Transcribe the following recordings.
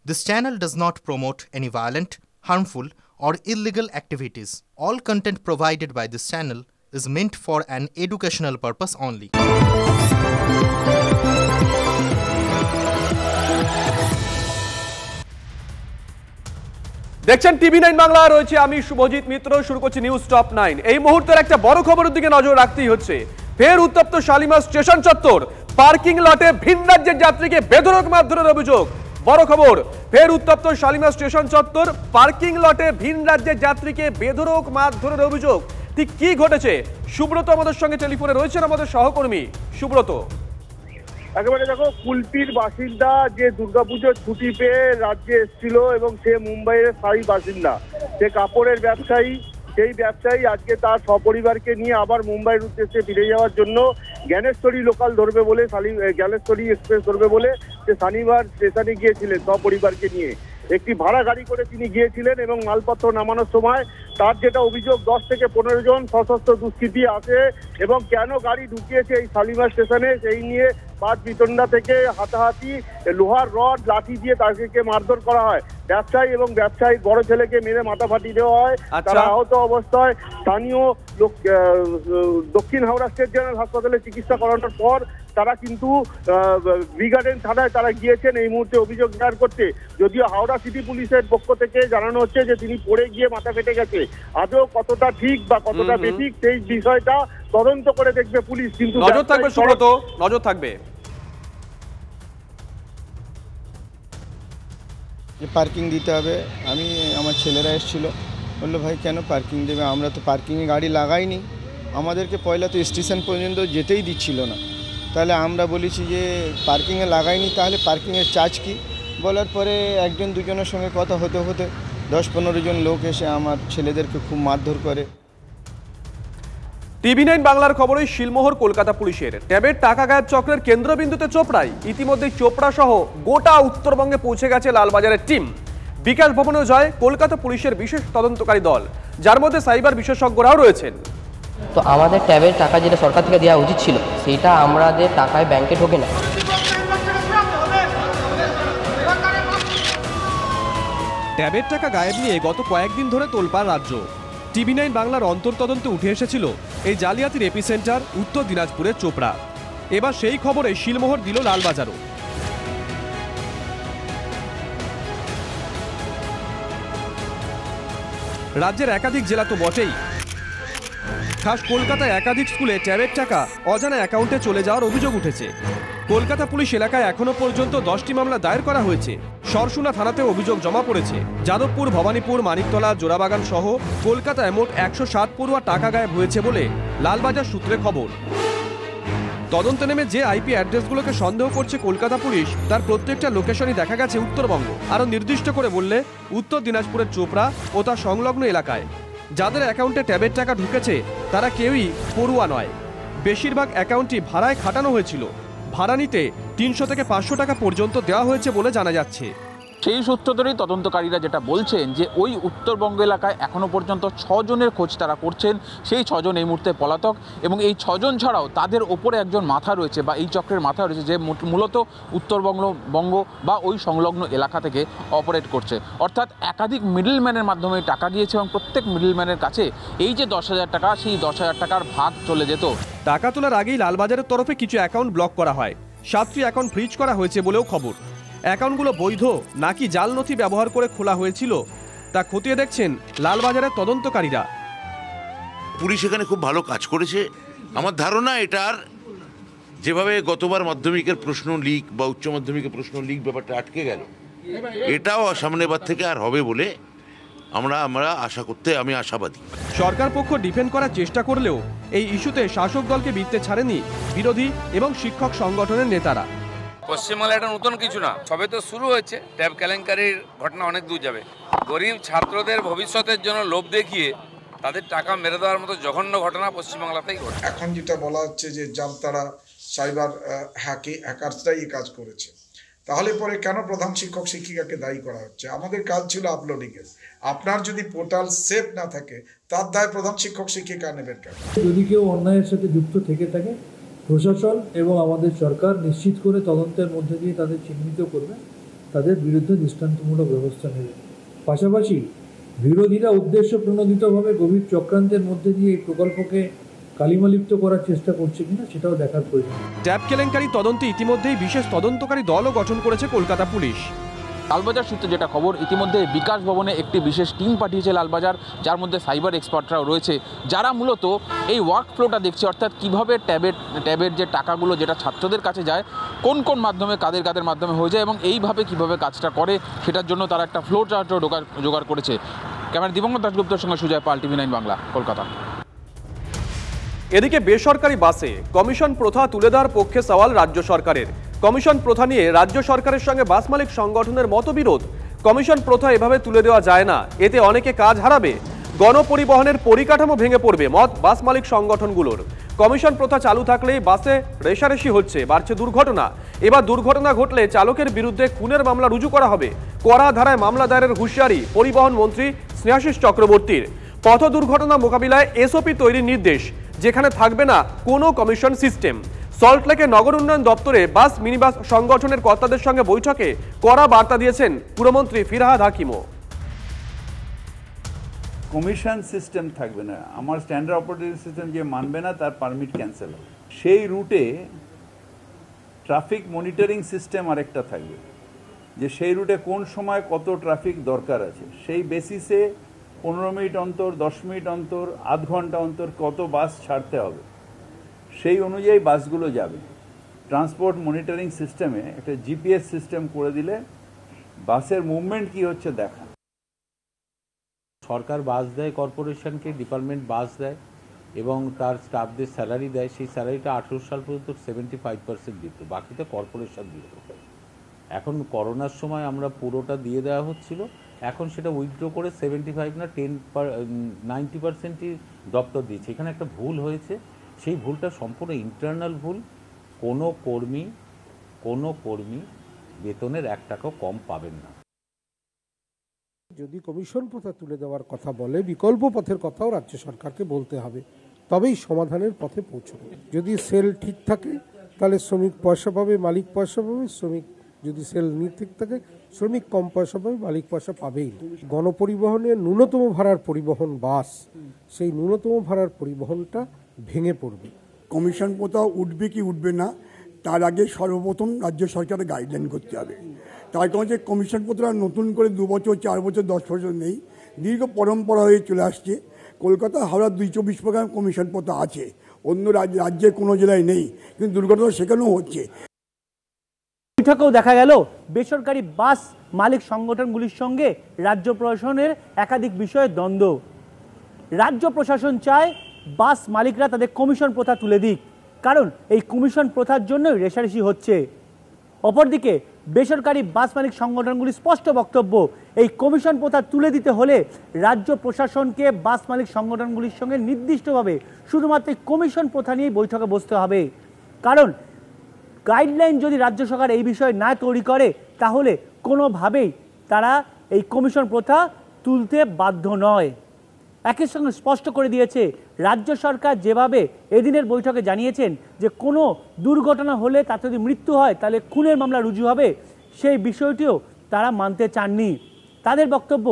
This channel does not promote any violent, harmful, or illegal activities. All content provided by this channel is meant for an educational purpose only. দেখছেন টিভি9 বাংলা, রয়েছে আমি শুভজিৎ মিত্র। শুরু করছি news top 9। এই মুহূর্তের একটা বড় খবরের দিকে নজর রাখতেই হচ্ছে। ফের উত্তপ্ত শালিমার স্টেশন চত্বর, পার্কিং লটে ভিন রাজ্যের যাত্রীকে বেধড়ক মারধরের অভিযোগ। বড় খবর, ফের উত্তপ্ত শালিমার স্টেশন চত্বর, পার্কিং লটে ভিন রাজ্যের যাত্রীকে বেধড়ক মারধরের অভিযোগ। ঠিক কি ঘটেছে? সুব্রত আমাদের সঙ্গে টেলিফোনে রয়েছেন, আমাদের সহকর্মী সুব্রত। একেবারে দেখো, কুলপির বাসিন্দা যে দুর্গাপুজোর ছুটি পেয়ে রাজ্যে এসেছিল এবং সে মুম্বাইয়ের স্থায়ী বাসিন্দা, সে কাপড়ের ব্যবসায়ী। সেই ব্যবসায়ী আজকে তার সপরিবারকে নিয়ে আবার মুম্বাইয়ের উদ্দেশ্যে ফিরে যাওয়ার জন্য জ্ঞানেশ্বরী লোকাল ধরবে বলে, জ্ঞানেশ্বরী এক্সপ্রেস ধরবে বলে সে শনিবার স্টেশনে গিয়েছিলেন সপরিবারকে নিয়ে। একটি ভাড়া গাড়ি করে তিনি গিয়েছিলেন এবং মালপত্র নামানোর সময় তার যেটা অভিযোগ, 10 থেকে 15 জন সশস্ত্র দুষ্কৃতী আসে এবং কেন গাড়ি ঢুকিয়েছে এই শালিমার স্টেশনে সেই নিয়ে পাঁচ বিতণ্ডা থেকে হাতাহাতি, লোহার রড লাঠি দিয়ে তাদেরকে মারধর করা হয়। ব্যবসায়ী এবং ব্যবসায়ীর বড় ছেলেকে মেরে মাথা ফাটিয়ে দেওয়া হয়। তারা আহত অবস্থায় স্থানীয় দক্ষিণ হাওড়া স্টেট জেনারেল হাসপাতালে চিকিৎসা করানোর পর তারা কিন্তু ব্রিগাডেন থানায় তারা গিয়েছেন এই মুহূর্তে অভিযোগ দায়ের করতে। যদিও হাওড়া সিটি পুলিশের পক্ষ থেকে জানানো হচ্ছে যে তিনি পড়ে গিয়ে মাথা ফেটে গেছে। আদৌ কতটা ঠিক বা কতটা বেঠিক সেই বিষয়টা তদন্ত করে দেখবে পুলিশ, কিন্তু নজর থাকবে সুব্রত, নজর থাকবে। যে পার্কিং দিতে হবে, আমি আমার ছেলেরা এসেছিলো, বললো ভাই কেন পার্কিং দেবে, আমরা তো পার্কিংয়ে গাড়ি লাগাইনি, আমাদেরকে পয়লা তো স্টেশন পর্যন্ত যেতেই দিচ্ছিল না। তাহলে আমরা বলেছি যে পার্কিংয়ে লাগাইনি, তাহলে পার্কিংয়ের চার্জ কী? বলার পরে একজন দুজনের সঙ্গে কথা হতে হতে 10-15 জন লোক এসে আমার ছেলেদেরকে খুব মারধর করে। টিভি9 বাংলার খবরে শিলমোহর কলকাতা পুলিশের ট্যাবের টাকা গায়েব চক্রের কেন্দ্রবিন্দুতে চোপড়ায়। ইতিমধ্যে চোপড়া সহ গোটা উত্তরবঙ্গে পৌঁছে গেছে লালবাজারের টিম। বিকাশ ভবনেও যায় কলকাতা পুলিশের বিশেষ তদন্তকারী দল, যার মধ্যে সাইবার বিশেষজ্ঞরাও রয়েছেন। তো আমাদের ট্যাবের টাকা যেটা সরকার থেকে দেওয়া উচিত ছিল, সেটা আমাদের টাকায় ব্যাংকে ঢোকে না। ট্যাবের টাকা গায়েব নিয়ে গত কয়েকদিন ধরে তোলপাড় রাজ্য। টিভি9 বাংলার অন্তর্তদন্তে উঠে এসেছিল এই জালিয়াতির এপিসেন্টার উত্তর দিনাজপুরের চোপড়া। এবার সেই খবরে শিলমোহর দিল লালবাজারও। রাজ্যের একাধিক জেলা তো বটেই, খাস কলকাতায় একাধিক স্কুলে ট্যাবের টাকা অজানা অ্যাকাউন্টে চলে যাওয়ার অভিযোগ উঠেছে। কলকাতা পুলিশ এলাকায় এখনো পর্যন্ত 10টি মামলা দায়ের করা হয়েছে। সরসুনা থানাতেও অভিযোগ জমা পড়েছে। যাদবপুর, ভবানীপুর, মানিকতলা, জোড়াবাগান সহ কলকাতায় মোট 160 পড়ুয়া টাকা গায়েব হয়েছে বলে লালবাজার সূত্রে খবর। তদন্তে নেমে যে আইপি অ্যাড্রেসগুলোকে সন্দেহ করছে কলকাতা পুলিশ, তার প্রত্যেকটা লোকেশনই দেখা গেছে উত্তরবঙ্গ। আরও নির্দিষ্ট করে বললে উত্তর দিনাজপুরের চোপড়া ও তার সংলগ্ন এলাকায়। যাদের অ্যাকাউন্টে ট্যাবের টাকা ঢুকেছে তারা কেউই পড়ুয়া নয়। বেশিরভাগ অ্যাকাউন্টই ভাড়ায় খাটানো হয়েছিল। ভাড়া নিতে 300 থেকে 500 টাকা পর্যন্ত দেওয়া হয়েছে বলে জানা যাচ্ছে। সেই সূত্র ধরেই তদন্তকারীরা যেটা বলছেন যে ওই উত্তরবঙ্গ এলাকায় এখনও পর্যন্ত 6 জনের খোঁজ তারা করছেন। সেই 6 জন এই মুহূর্তে পলাতক এবং এই 6 জন ছাড়াও তাদের ওপরে একজন মাথা রয়েছে বা এই চক্রের মাথা রয়েছে, যে মূলত উত্তরবঙ্গ বা ওই সংলগ্ন এলাকা থেকে অপারেট করছে। অর্থাৎ একাধিক মিডলম্যানের মাধ্যমে টাকা গিয়েছে এবং প্রত্যেক মিডলম্যানের কাছে এই যে 10,000 টাকা, সেই 10,000 টাকার ভাগ চলে যেত। টাকা তোলার আগেই লালবাজারের তরফে কিছু অ্যাকাউন্ট ব্লক করা হয়। 7টি অ্যাকাউন্ট ফ্রিজ করা হয়েছে বলেও খবর। অ্যাকাউন্টগুলো বৈধ নাকি জাল নথি ব্যবহার করে খোলা হয়েছিল তা খতিয়ে দেখছেন লালবাজারের তদন্তকারীরা। পুলিশ এখানে খুব ভালো কাজ করেছে। আমার ধারণা এটার যেভাবে গতবার মাধ্যমিকের প্রশ্ন লিক বা উচ্চ মাধ্যমিকের প্রশ্ন লিক ব্যাপারটা আটকে গেল, এটাও সামনের বার থেকে আর হবে বলে আমরা আশা করতে আমি আশাবাদী। সরকার পক্ষ ডিফেন্ড করার চেষ্টা করলেও এই ইস্যুতে শাসক দলকে বিরতে ছাড়েনি বিরোধী এবং শিক্ষক সংগঠনের নেতারা। পশ্চিমবাংলা এটা নতুন কিছু না, সবে তো শুরু হয়েছে। ট্যাব কেলেঙ্কারির ঘটনা অনেক দূর যাবে। গরিব ছাত্রদের ভবিষ্যতের জন্য লোভ দেখিয়ে তাদের টাকা মেরে দেওয়ার মতো জঘন্য ঘটনা পশ্চিমবাংলাতেই ঘটে। এখন যেটা বলা হচ্ছে যে জামতারা সাইবার হ্যাকার্সরাই এই কাজ করেছে, তাহলে পরে কেন প্রধান শিক্ষক শিক্ষিকাকে দায়ী করা হচ্ছে? আমাদের কাজ ছিল আপলোডিংয়ের। আপনার যদি পোর্টাল সেফ না থাকে তার দায় প্রধান শিক্ষক শিক্ষিকা নেবেন কেন? যদি কেউ অন্যায়ের সাথে যুক্ত থেকে থাকে, প্রশাসন এবং আমাদের সরকার নিশ্চিত করে তদন্তের মধ্যে দিয়ে তাদের চিহ্নিত করবে তাদের বিরুদ্ধে দৃষ্টান্তমূলক ব্যবস্থা নেবে। পাশাপাশি বিরোধীরা উদ্দেশ্য প্রণোদিতভাবে গভীর চক্রান্তের মধ্যে দিয়ে এই প্রকল্পকে কালিমালিপ্ত করার চেষ্টা করছে কিনা সেটাও দেখার প্রয়োজন। ট্যাব কেলেঙ্কারি তদন্তে ইতিমধ্যেই বিশেষ তদন্তকারী দলও গঠন করেছে কলকাতা পুলিশ। লালবাজার সূত্রে যেটা খবর, ইতিমধ্যে বিকাশ ভবনে একটি বিশেষ টিম পাঠিয়েছে লালবাজার, যার মধ্যে সাইবার এক্সপার্টরাও রয়েছে, যারা মূলত এই ওয়ার্ক ফ্লোটা দেখছে, অর্থাৎ কীভাবে ট্যাবের যে টাকাগুলো যেটা ছাত্রদের কাছে যায়, কোন কোন মাধ্যমে কাদের মাধ্যমে হয়ে যায় এবং এইভাবে কিভাবে কাজটা করে, সেটার জন্য তারা একটা ফ্লো চার্টও জোগাড় করেছে। ক্যামেরা দিবঙ্গত দাশগুপ্তের সঙ্গে সুজয় পাল, TV9 বাংলা, কলকাতা। এদিকে বেসরকারি বাসে কমিশন প্রথা তুলে দেওয়ার পক্ষে সওয়াল রাজ্য সরকারের। কমিশন প্রথা নিয়ে রাজ্য সরকারের সঙ্গে বাস মালিক সংগঠনের মতবিরোধ। কমিশন প্রথা এভাবে তুলে দেওয়া যায় না, এতে অনেকে কাজ হারাবে, গণপরিবহনের পরিকাঠামো ভেঙে পড়বে, মত বাস মালিক সংগঠনগুলোর। কমিশন প্রথা চালু থাকলেই বাসে রেষারেষি হচ্ছে, বাড়ছে দুর্ঘটনা। এবার দুর্ঘটনা ঘটলে চালকের বিরুদ্ধে খুনের মামলা রুজু করা হবে। কড়া ধারায় মামলা দায়েরের হুঁশিয়ারি পরিবহন মন্ত্রী স্নেহাশিস চক্রবর্তীর। পথ দুর্ঘটনা মোকাবিলায় SOP তৈরির নির্দেশ, যেখানে থাকবে না কোনো কমিশন সিস্টেম। সল্টলেকে নগর উন্নয়ন দপ্তরে বাস মিনিবাস সংগঠনের কর্তাদের সঙ্গে বৈঠকে কড়া বার্তা দিয়েছেন পুরমন্ত্রী ফিরহাদ হাকিমও। কমিশন সিস্টেম থাকবে না, আমার স্ট্যান্ডার্ড অপারেটিং সিস্টেম যে মানবে না তার পারমিট ক্যান্সেল হবে। সেই রুটে ট্রাফিক মনিটরিং সিস্টেম আরেকটা থাকবে, যে সেই রুটে কোন সময় কত ট্রাফিক দরকার আছে, সেই বেসিসে 15 মিনিট অন্তর, 10 মিনিট অন্তর, আধ ঘন্টা অন্তর কত বাস ছাড়তে হবে, সেই অনুযায়ী বাসগুলো যাবে। ট্রান্সপোর্ট মনিটরিং সিস্টেমে একটা GPS সিস্টেম করে দিলে বাসের মুভমেন্ট কি হচ্ছে দেখা। সরকার বাস দেয় কর্পোরেশনকে, ডিপার্টমেন্ট বাস দেয় এবং তার স্টাফদের স্যালারি দেয়। সেই স্যালারিটা 18 সাল পর্যন্ত 75% দিত, বাকিটা কর্পোরেশন দিত। এখন করোনার সময় আমরা পুরোটা দিয়ে দেওয়া হচ্ছিল, এখন সেটা উইথড্র করে 75 না 90%ই দপ্তর দিচ্ছে। এখানে একটা ভুল হয়েছে, সেই ভুলটা সম্পূর্ণ ইন্টারনাল ভুল। কোনো কর্মী বেতনের 1 টাকাও কম পাবেন না। যদি কমিশন প্রথা তুলে দেওয়ার কথা বলে, বিকল্প পথের কথাও রাজ্য সরকারকে বলতে হবে, তবেই সমাধানের পথে পৌঁছবে। যদি সেল ঠিক থাকে তাহলে শ্রমিক পয়সা পাবে, মালিক পয়সা পাবে। শ্রমিক যদি সেল ঠিক থাকে, শ্রমিক কম পয়সা পাবে, মালিক পয়সা পাবেই। গণপরিবহনের ন্যূনতম ভাড়ার পরিবহন বাস, সেই ন্যূনতম ভাড়ার পরিবহনটা ভেঙে পড়বে। কমিশন প্রথা উঠবে কি উঠবে না তার আগে সর্বপ্রথম রাজ্য সরকারের গাইডলাইন করতে হবে। তার কারণ যে কমিশন প্রথা নতুন করে 2 বছর, 4 বছর, 10 বছর নেই, দীর্ঘ পরম্পরা হয়ে চলে আসছে। কলকাতা, হাওড়া 224 কমিশন প্রথা আছে, অন্য রাজ্যে কোনো জেলায় নেই, কিন্তু দুর্ঘটনা সেখানেও হচ্ছে। বৈঠকেও দেখা গেল বেসরকারি বাস মালিক সংগঠনগুলির সঙ্গে রাজ্য প্রশাসনের একাধিক বিষয়ে দ্বন্দ্ব। রাজ্য প্রশাসন চায় বাস মালিকরা তাদের কমিশন প্রথা তুলে দিক, কারণ এই কমিশন প্রথার জন্যই রেষারেষি হচ্ছে। অপরদিকে বেসরকারি বাস মালিক সংগঠনগুলির স্পষ্ট বক্তব্য, এই কমিশন প্রথা তুলে দিতে হলে রাজ্য প্রশাসনকে বাস মালিক সংগঠনগুলির সঙ্গে নির্দিষ্টভাবে শুধুমাত্র কমিশন প্রথা নিয়েই বৈঠকে বসতে হবে। কারণ গাইডলাইন যদি রাজ্য সরকার এই বিষয়ে না তৈরি করে, তাহলে কোনোভাবেই তারা এই কমিশন প্রথা তুলতে বাধ্য নয়। একই সঙ্গে স্পষ্ট করে দিয়েছে রাজ্য সরকার, যেভাবে এদিনের বৈঠকে জানিয়েছেন যে কোনো দুর্ঘটনা হলে তাতে যদি মৃত্যু হয় তাহলে খুনের মামলা রুজু হবে, সেই বিষয়টিও তারা মানতে চাননি। তাদের বক্তব্য,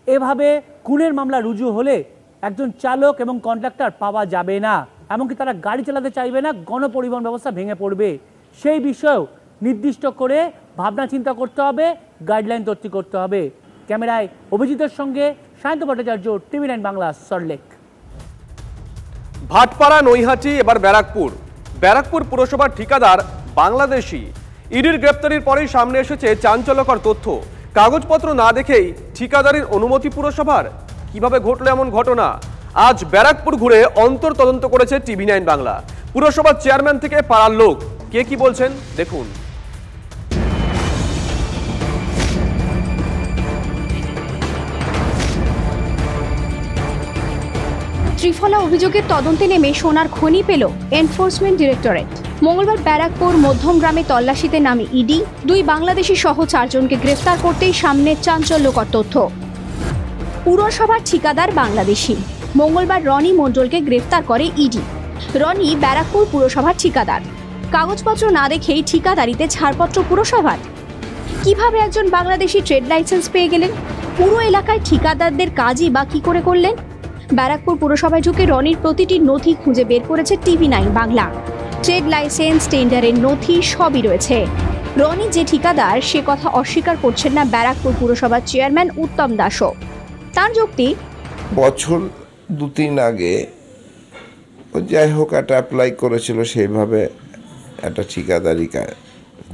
এভাবে খুনের মামলা রুজু হলে একজন চালক এবং কন্ডাক্টর পাওয়া যাবে না, এমনকি তারা গাড়ি চালাতে চাইবে না, গণপরিবহন ব্যবস্থা ভেঙে পড়বে। সেই বিষয়েও নির্দিষ্ট করে ভাবনা চিন্তা করতে হবে, গাইডলাইন তৈরি করতে হবে। ক্যামেরায় অভিজিতের সঙ্গে সায়ন্ত ভট্টাচার্য, TV9 বাংলা, সল্টলেক। ভাটপাড়া, নৈহাটি, এবার ব্যারাকপুর পুরসভার ঠিকাদার বাংলাদেশি। ইডির গ্রেপ্তারির পরেই সামনে এসেছে চাঞ্চল্যকর তথ্য। কাগজপত্র না দেখেই ঠিকাদারির অনুমতি পুরসভার। কিভাবে ঘটলো এমন ঘটনা? আজ ব্যারাকপুর ঘুরে অন্তর তদন্ত করেছে TV9 বাংলা। পুরসভার চেয়ারম্যান থেকে পাড়ার লোক কে কি বলছেন দেখুন। ত্রিফলা অভিযোগের তদন্তে নেমে সোনার খনি পেল এনফোর্সমেন্ট ডিরেক্টরেট। মঙ্গলবার ব্যারাকপুর মধ্যমগ্রামে তল্লাশিতে নামে ইডি। 2 বাংলাদেশি সহ 4 জনকে গ্রেফতার করতেই সামনে চাঞ্চল্যকর তথ্য। পুরসভার ঠিকাদার বাংলাদেশি। মঙ্গলবার রনি মণ্ডলকে গ্রেফতার করে ইডি। রনি ব্যারাকপুর পুরসভার ঠিকাদার। কাগজপত্র না দেখেই ঠিকাদারিতে ছাড়পত্র পুরসভার। কিভাবে একজন বাংলাদেশি ট্রেড লাইসেন্স পেয়ে গেলেন? পুরো এলাকায় ঠিকাদারদের কাজই বা কি করে করলেন? ব্যারাকপুর পুরসভায় ঢুকে রনির প্রতিটি নথি খুঁজে বের করেছে TV9 বাংলা। ট্রেড লাইসেন্স, টেন্ডারের নথি সবই রয়েছে। রনি যে ঠিকাদার সে কথা অস্বীকার করছেন না ব্যারাকপুর পুরসভার চেয়ারম্যান উত্তম দাসও। তার যুক্তি, বছর 2-3 আগে যাই হোক একটা অ্যাপ্লাই করেছিল, সেইভাবে একটা ঠিকাদারি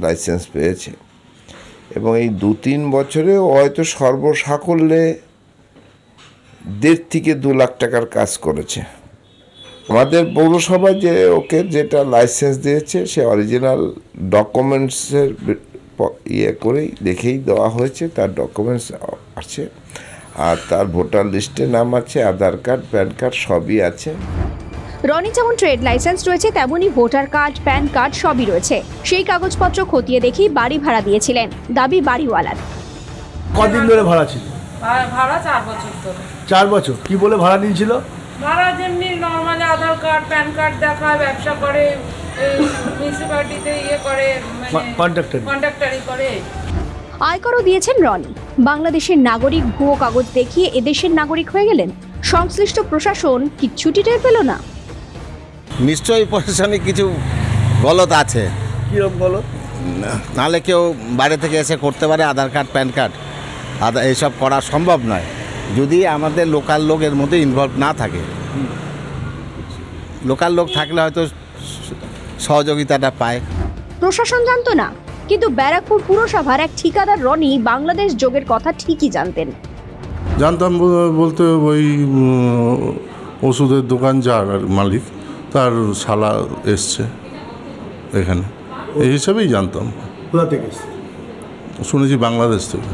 লাইসেন্স পেয়েছে এবং এই 2-3 বছরে হয়তো সর্বসাকল্যে 1.5 থেকে 2 লাখ টাকার কাজ করেছে। আমাদের পৌরসভা যে ওকে যেটা লাইসেন্স দিয়েছে সে অরিজিনাল ডকুমেন্টসের করেই দেখেই দেওয়া হয়েছে, তার ডকুমেন্টস আছে আর তার ভোটার লিস্টে নাম আছে, আধার কার্ড, প্যান কার্ড সবই আছে। রনি যেমন ট্রেড লাইসেন্স রয়েছে তেমনই ভোটার কার্ড, প্যান কার্ড সবই রয়েছে। সেই কাগজপত্র খতিয়ে দেখি বাড়ি ভাড়া দিয়েছিলেন, দাবি বাড়িওয়ালার। কদিন ধরে ভাড়া ছিল? ভাড়া 4 বছর ধরে। 4 বছর? কি বলে ভাড়া নিয়েছিল? ভাড়া যেমনি নর্মালি আধার কার্ড, প্যান কার্ড দেখায়, ব্যবসা করে, মিউনিসিপ্যালিটিতে করে, কন্ট্রাক্টরি করে। আয়করও দিয়েছেন রনি। বাংলাদেশের নাগরিক ভুয়ো কাগজ দেখিয়ে এদেশের নাগরিক হয়ে গেলেন। সংশ্লিষ্ট প্রশাসন কিচ্ছুটি টের পেল না। নিশ্চয়ই প্রশাসনিক কিছু গলত আছে। কিরকম গলত? নাহলে কেউ বাইরে থেকে এসে করতে পারে আধার কার্ড, প্যান কার্ড, এইসব করা সম্ভব নয় যদি আমাদের লোকাল লোক এর মধ্যে ইনভলভ না থাকে। লোকাল লোক থাকলে হয়তো সহযোগিতাটা পায়। প্রশাসন জানতো না, কিন্তু ব্যারাকপুর পুরসভার এক ঠিকাদার রনি বাংলাদেশ যোগের কথা ঠিকই জানতেন। জানতাম বলতে ওই ওষুধের দোকান যার মালিক তার শালা এসছে এখানে, এই হিসাবেই জানতাম। কোথা থেকে? শুনেছি বাংলাদেশ থেকে।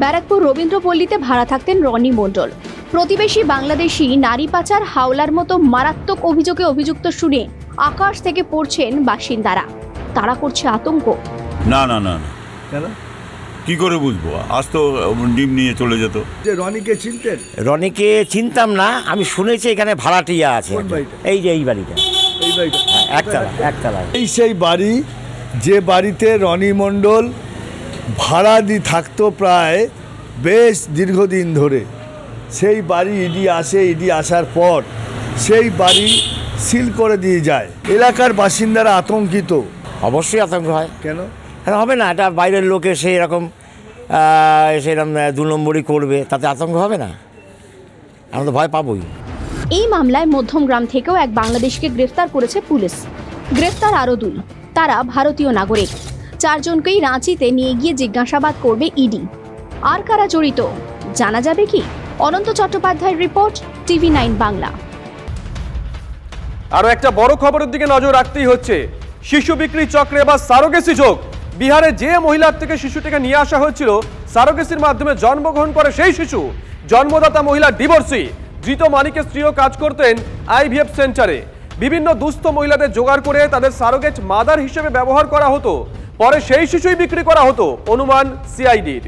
ব্যারাকপুর রবীন্দ্রপল্লীতে ভাড়া থাকতেন রনি মণ্ডল। প্রতিবেশী বাংলাদেশি নারী পাচার, হাওলার মতো মারাত্মক অভিযোগে অভিযুক্ত শুনে আকাশ থেকে পড়ছেন বাসিন্দারা। তারা করছে আতঙ্ক। না না না, কেন কি করে বুঝবো? আজ তো ডিম নিয়ে চলে যেত। যে রনিকে চিনতেন? রনিকে চিনতাম না, আমি শুনেছি এখানে ভাড়াটিয়া আছে। এই যে এই বাড়িটা, এই বাড়িটা একতলা। এই সেই বাড়ি যে বাড়িতে রনি মণ্ডল ভাড়া দিয়ে থাকতো প্রায় বেশ দীর্ঘদিন ধরে। সেই বাড়ি ইডি আসে, ইডি আসার পর সেই বাড়ি সিল করে দিয়ে যায়। এলাকার বাসিন্দারা আতঙ্কিত। অবশ্যই আতঙ্ক হয়। কেন হবে না? এটা বাইরের লোক এসে এরকম 2 নম্বরই করবে, তাতে আতঙ্ক হবে না? আমরা তো ভয় পাবোই। এই মামলায় মধ্যমগ্রাম থেকেও এক বাংলাদেশকে গ্রেফতার করেছে পুলিশ। গ্রেফতার আরও 2, তারা ভারতীয় নাগরিক। 4 জনকেই রাঁচিতে নিয়ে গিয়ে জিজ্ঞাসাবাদ করবে ইডি। আর কারা জড়িত জানা যাবে কি? অনন্ত চট্টোপাধ্যায়ের রিপোর্ট, TV9 বাংলা। আরও একটা বড় খবরের দিকে নজর রাখতেই হচ্ছে। শিশু বিক্রি চক্রে বা সারোগেসি যোগ। বিহারে যে মহিলার থেকে শিশুটিকে নিয়ে আসা হয়েছিল, সারোগেসির মাধ্যমে জন্মগ্রহণ করে সেই শিশু। জন্মদাতা মহিলা ডিভোর্সি। ধৃত মালিকের স্ত্রীও কাজ করতেন IVF সেন্টারে। বিভিন্ন দুস্থ মহিলাদের জোগাড় করে তাদের সারোগেট মাদার হিসেবে ব্যবহার করা হতো। পরে সেই শিশুই বিক্রি করা হতো, অনুমান CIDর।